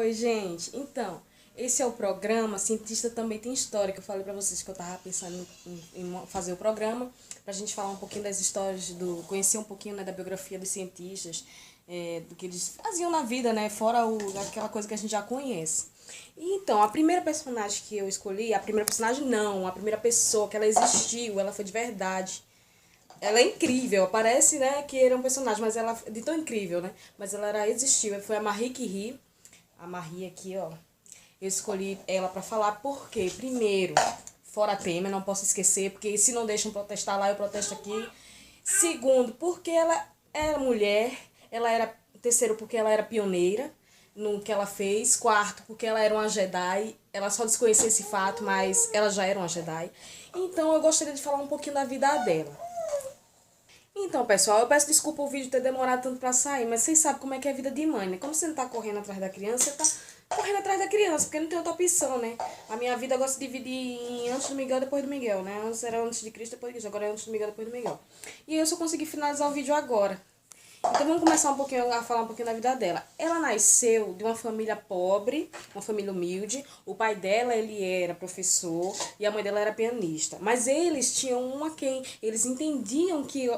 Oi, gente. Então, esse é o programa Cientista Também Tem História, que eu falei pra vocês que eu tava pensando em fazer o programa, pra gente falar um pouquinho das histórias, conhecer um pouquinho, né, da biografia dos cientistas, do que eles faziam na vida, né, fora aquela coisa que a gente já conhece. E então, a primeira personagem que eu escolhi, a primeira personagem não, a primeira pessoa que ela existiu, ela foi de verdade. Ela é incrível, parece, né, que era um personagem, mas ela de tão incrível, né? Mas ela era existiu, foi a Marie Curie, a Marie aqui, ó. Eu escolhi ela pra falar porque, primeiro, fora Temer, não posso esquecer, porque se não deixam protestar lá, eu protesto aqui. Segundo, porque ela era mulher, ela era terceiro, porque ela era pioneira no que ela fez. Quarto, porque ela era uma Jedi. Ela só desconhecia esse fato, mas ela já era uma Jedi. Então eu gostaria de falar um pouquinho da vida dela. Então, pessoal, eu peço desculpa o vídeo ter demorado tanto pra sair, mas vocês sabem como é que é a vida de mãe, né? Como você não tá correndo atrás da criança, você tá correndo atrás da criança, porque não tem outra opção, né? A minha vida agora se divide em antes do Miguel e depois do Miguel, né? Antes era antes de Cristo, depois de Cristo, agora é antes do Miguel e depois do Miguel. E eu só consegui finalizar o vídeo agora. Então vamos começar um pouquinho a falar um pouquinho da vida dela. Ela nasceu de uma família pobre, uma família humilde. O pai dela, ele era professor e a mãe dela era pianista. Mas eles tinham um a quem. Eles entendiam que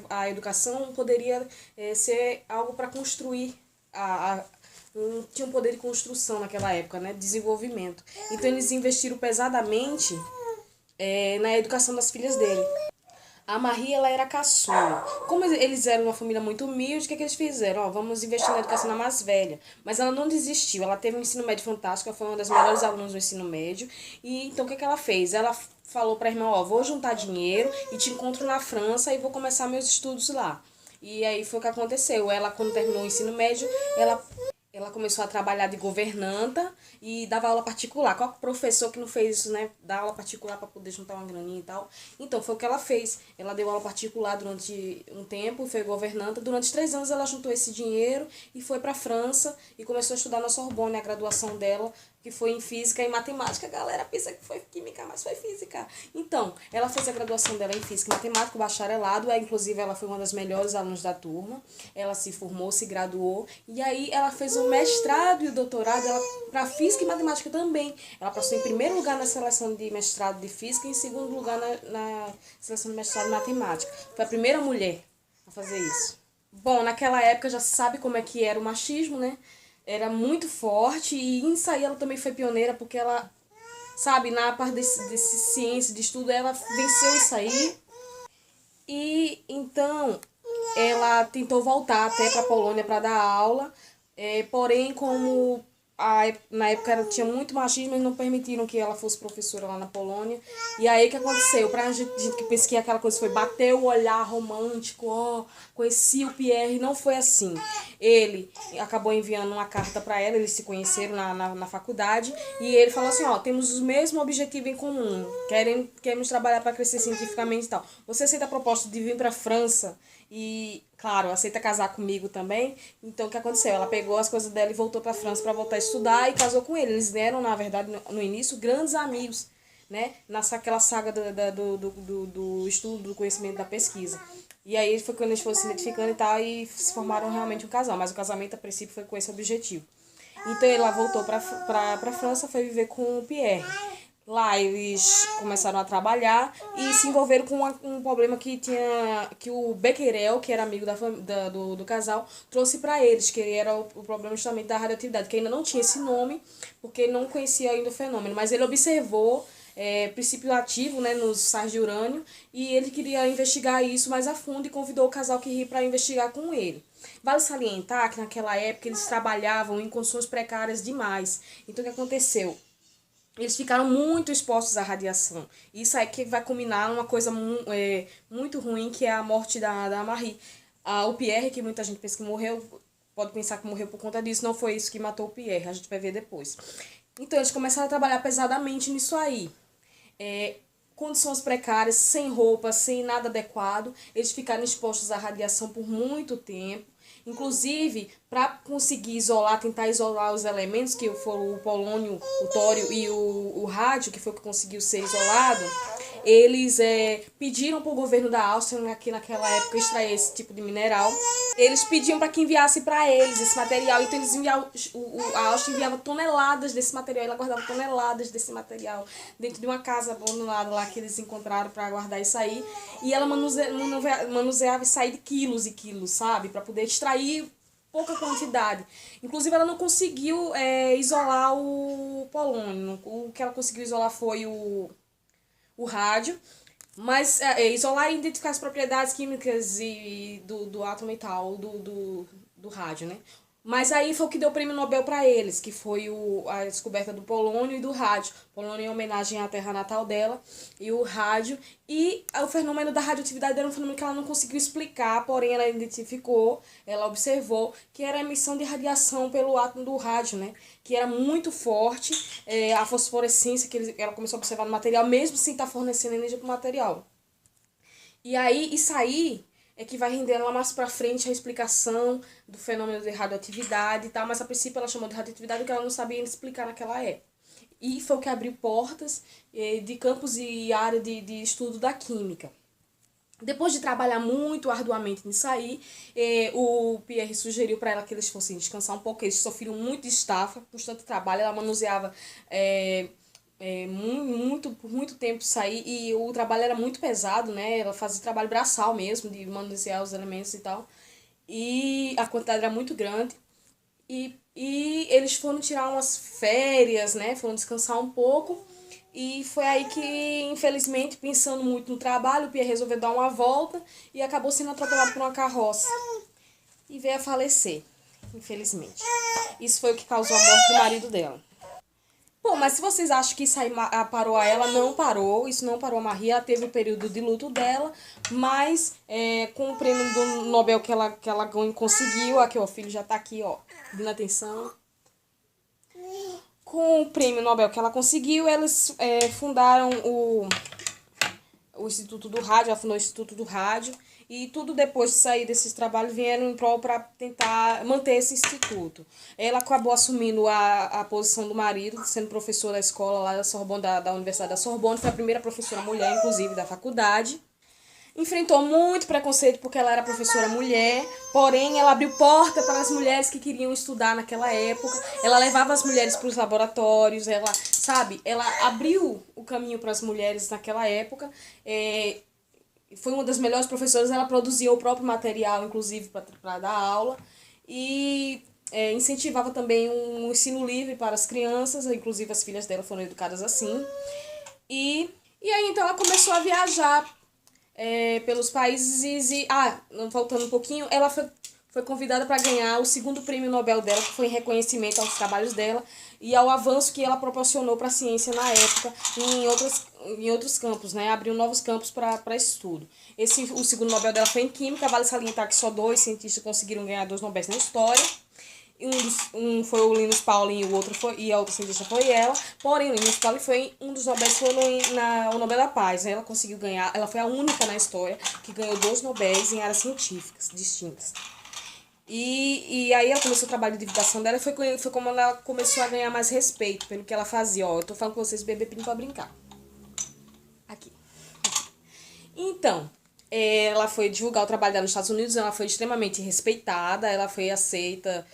a educação poderia ser algo para construir tinha um poder de construção naquela época, né? Desenvolvimento. Então eles investiram pesadamente na educação das filhas dele. A Marie, ela era caçula. Como eles eram uma família muito humilde, o que eles fizeram? Ó, vamos investir na educação da mais velha. Mas ela não desistiu. Ela teve um ensino médio fantástico. Ela foi uma das melhores alunas do ensino médio. E então, o que ela fez? Ela falou para a irmã, ó, vou juntar dinheiro e te encontro na França e vou começar meus estudos lá. E aí foi o que aconteceu. Ela, quando terminou o ensino médio, ela começou a trabalhar de governanta e dava aula particular. Qual professor que não fez isso, né? Dar aula particular para poder juntar uma graninha e tal. Então, foi o que ela fez. Ela deu aula particular durante um tempo, foi governanta. Durante 3 anos ela juntou esse dinheiro e foi para a França e começou a estudar na Sorbonne, a graduação dela, que foi em física e matemática. A galera pensa que foi química, mas foi física. Então, ela fez a graduação dela em física e matemática, o bacharelado. Inclusive, ela foi uma das melhores alunas da turma. Ela se formou, se graduou. E aí, ela fez o mestrado e o doutorado para física e matemática também. Ela passou em primeiro lugar na seleção de mestrado de física e em segundo lugar na seleção de mestrado de matemática. Foi a primeira mulher a fazer isso. Bom, naquela época já se sabe como é que era o machismo, né? Era muito forte e isso aí ela também foi pioneira porque ela, sabe, na parte desse ciência, de estudo, ela venceu isso aí. E então ela tentou voltar até para a Polônia para dar aula, porém como na época ela tinha muito machismo, eles não permitiram que ela fosse professora lá na Polônia. E aí o que aconteceu? Pra gente que pensa que aquela coisa foi bater o olhar romântico, ó, conheci o Pierre, não foi assim. Ele acabou enviando uma carta para ela, eles se conheceram na faculdade, e ele falou assim, ó, temos o mesmo objetivo em comum, queremos trabalhar para crescer cientificamente e tal. Você aceita a proposta de vir para a França e, claro, aceita casar comigo também? Então, o que aconteceu? Ela pegou as coisas dela e voltou para a França para voltar a estudar e casou com ele. Eles eram, na verdade, no início, grandes amigos, né? Naquela saga do estudo, do conhecimento, da pesquisa. E aí foi quando eles foram se identificando e tal, e se formaram realmente um casal. Mas o casamento, a princípio, foi com esse objetivo. Então, ela voltou para França, foi viver com o Pierre. Lá eles começaram a trabalhar e se envolveram com um problema que o Becquerel, que era amigo do casal, trouxe para eles, que era o problema justamente da radioatividade, que ainda não tinha esse nome, porque ele não conhecia ainda o fenômeno, mas ele observou princípio ativo, né, nos sais de urânio, e ele queria investigar isso mais a fundo e convidou o casal Curie para investigar com ele. Vale salientar que naquela época eles trabalhavam em condições precárias demais. Então o que aconteceu? Eles ficaram muito expostos à radiação. Isso aí que vai culminar numa coisa muito ruim, que é a morte da Marie. O Pierre, que muita gente pensa que morreu, pode pensar que morreu por conta disso, não foi isso que matou o Pierre, a gente vai ver depois. Então, eles começaram a trabalhar pesadamente nisso aí. Condições precárias, sem roupa, sem nada adequado. Eles ficaram expostos à radiação por muito tempo. Inclusive, para conseguir isolar, tentar isolar os elementos, que foram o polônio, o tório e o rádio, que foi o que conseguiu ser isolado, eles pediram para o governo da Áustria, que naquela época extraía esse tipo de mineral, eles pediam para que enviasse para eles esse material, então eles enviavam, a Áustria enviava toneladas desse material, ela guardava toneladas desse material dentro de uma casa abandonada lá que eles encontraram para guardar isso aí, e ela manuseava isso aí de quilos e quilos, sabe, para poder extrair pouca quantidade. Inclusive, ela não conseguiu isolar o polônio. O que ela conseguiu isolar foi o rádio, mas isolar e identificar as propriedades químicas do átomo e tal, do rádio, né? Mas aí foi o que deu o prêmio Nobel para eles, que foi a descoberta do polônio e do rádio. Polônio em homenagem à terra natal dela, e o rádio. E o fenômeno da radioatividade era um fenômeno que ela não conseguiu explicar, porém ela identificou, ela observou que era a emissão de radiação pelo átomo do rádio, né? Que era muito forte, a fosforescência que ela começou a observar no material, mesmo sem estar fornecendo energia para o material. E aí, isso aí é que vai render lá mais pra frente a explicação do fenômeno de radioatividade e tal, mas a princípio ela chamou de radioatividade porque ela não sabia explicar naquela época. E foi o que abriu portas de campos e área de estudo da química. Depois de trabalhar muito arduamente nisso aí, o Pierre sugeriu para ela que eles fossem descansar um pouco, eles sofriam muito de estafa, por tanto trabalho, ela manuseava por muito tempo sair, e o trabalho era muito pesado, né? Ela fazia trabalho braçal mesmo, de manusear os elementos e tal. E a quantidade era muito grande. E eles foram tirar umas férias, né? Foram descansar um pouco. E foi aí que, infelizmente, pensando muito no trabalho, o Pierre resolveu dar uma volta e acabou sendo atropelado por uma carroça. E veio a falecer, infelizmente. Isso foi o que causou a morte do marido dela. Bom, mas se vocês acham que isso aí parou a ela, não parou. Isso não parou a Marie. Ela teve o período de luto dela, mas com o prêmio do Nobel que ela conseguiu, aqui ó, o filho já tá aqui, ó, dando atenção. Com o prêmio Nobel que ela conseguiu, eles fundaram o Instituto do Rádio, ela fundou o Instituto do Rádio, e tudo depois de sair desses trabalhos vieram em prol para tentar manter esse instituto. Ela acabou assumindo a posição do marido, sendo professora da escola lá da Sorbonne, da Universidade da Sorbonne, foi a primeira professora mulher, inclusive, da faculdade. Enfrentou muito preconceito porque ela era professora mulher, porém ela abriu porta para as mulheres que queriam estudar naquela época. Ela levava as mulheres para os laboratórios, ela abriu o caminho para as mulheres naquela época. Foi uma das melhores professoras, ela produzia o próprio material, inclusive, para dar aula. E incentivava também um ensino livre para as crianças, inclusive as filhas dela foram educadas assim. E aí então ela começou a viajar pelos países voltando um pouquinho, ela foi convidada para ganhar o segundo prêmio Nobel dela, que foi em reconhecimento aos trabalhos dela e ao avanço que ela proporcionou para a ciência na época em outros campos, né? Abriu novos campos para estudo. O segundo Nobel dela foi em Química, vale salientar que só 2 cientistas conseguiram ganhar 2 Nobéis na história. Um foi o Linus Pauling e a outra cientista foi ela. Porém, o Linus Pauling foi um dos Nobéis, foi o Nobel da Paz. Ela conseguiu ganhar, ela foi a única na história que ganhou 2 Nobéis em áreas científicas distintas. E aí ela começou o trabalho de divulgação dela e foi como ela começou a ganhar mais respeito pelo que ela fazia. Ó, eu tô falando com vocês, bebê pedindo pra brincar. Aqui. Então, ela foi divulgar o trabalho dela nos Estados Unidos, ela foi extremamente respeitada, ela foi aceita,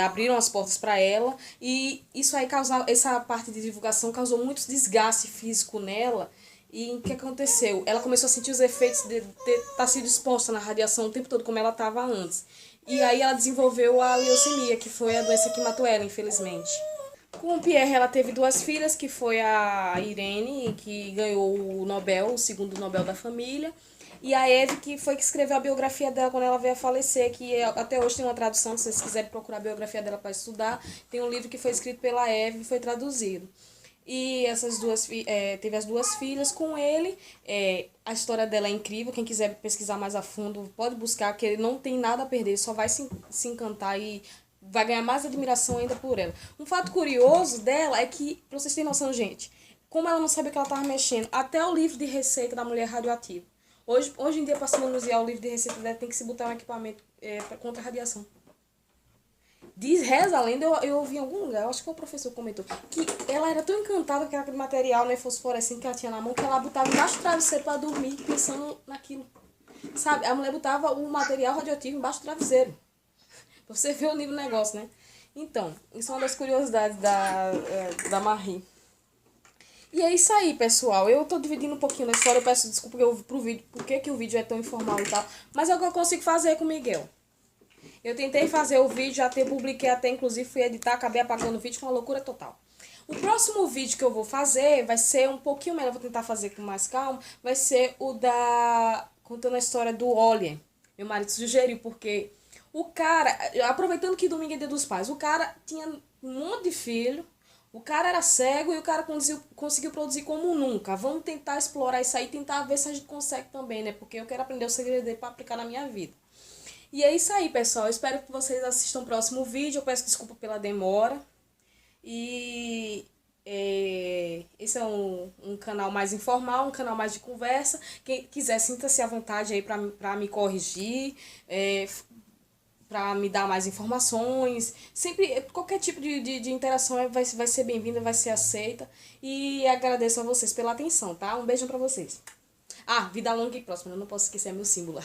abriram as portas para ela, e isso aí essa parte de divulgação causou muito desgaste físico nela. E o que aconteceu? Ela começou a sentir os efeitos de estar sido exposta na radiação o tempo todo, como ela estava antes. E aí ela desenvolveu a leucemia, que foi a doença que matou ela, infelizmente. Com o Pierre, ela teve 2 filhas, que foi a Irene, que ganhou o Nobel, o segundo Nobel da família, e a Eve, que foi que escreveu a biografia dela quando ela veio a falecer, que até hoje tem uma tradução, se vocês quiserem procurar a biografia dela para estudar, tem um livro que foi escrito pela Eve e foi traduzido. E essas teve as 2 filhas com ele. A história dela é incrível. Quem quiser pesquisar mais a fundo pode buscar, que ele não tem nada a perder, só vai se encantar e vai ganhar mais admiração ainda por ela. Um fato curioso dela é que, pra vocês terem noção, gente, como ela não sabia o que ela estava mexendo, até o livro de receita da mulher radioativa. Hoje em dia, para se manusear o livro de receita dela, tem que se botar um equipamento contra a radiação. Reza a lenda, eu ouvi em algum lugar, eu acho que o professor comentou, que ela era tão encantada com aquele material, né, fosforescente que ela tinha na mão, que ela botava embaixo do travesseiro pra dormir pensando naquilo. Sabe? A mulher botava o material radioativo embaixo do travesseiro. Pra você ver o nível do negócio, né? Então, isso é uma das curiosidades da Marie. E é isso aí, pessoal. Eu tô dividindo um pouquinho da história. Eu peço desculpa pro vídeo, porque o vídeo é tão informal e tal. Mas é o que eu consigo fazer com o Miguel. Eu tentei fazer o vídeo, até publiquei, até inclusive fui editar, acabei apagando o vídeo com uma loucura total. O próximo vídeo que eu vou fazer vai ser um pouquinho melhor, vou tentar fazer com mais calma, vai ser o contando a história do Oliver. Meu marido sugeriu, porque o cara, aproveitando que domingo é dia dos pais, o cara tinha um monte de filho, o cara era cego e o cara conseguiu produzir como nunca. Vamos tentar explorar isso aí, tentar ver se a gente consegue também, né? Porque eu quero aprender o segredo dele pra aplicar na minha vida. E é isso aí, pessoal. Eu espero que vocês assistam o próximo vídeo. Eu peço desculpa pela demora. E esse é um canal mais informal, um canal mais de conversa. Quem quiser, sinta-se à vontade aí para me corrigir, para me dar mais informações. Sempre, qualquer tipo de interação vai ser bem-vinda, vai ser aceita. E agradeço a vocês pela atenção, tá? Um beijo para vocês. Ah, vida longa e próxima. Eu não posso esquecer meu símbolo.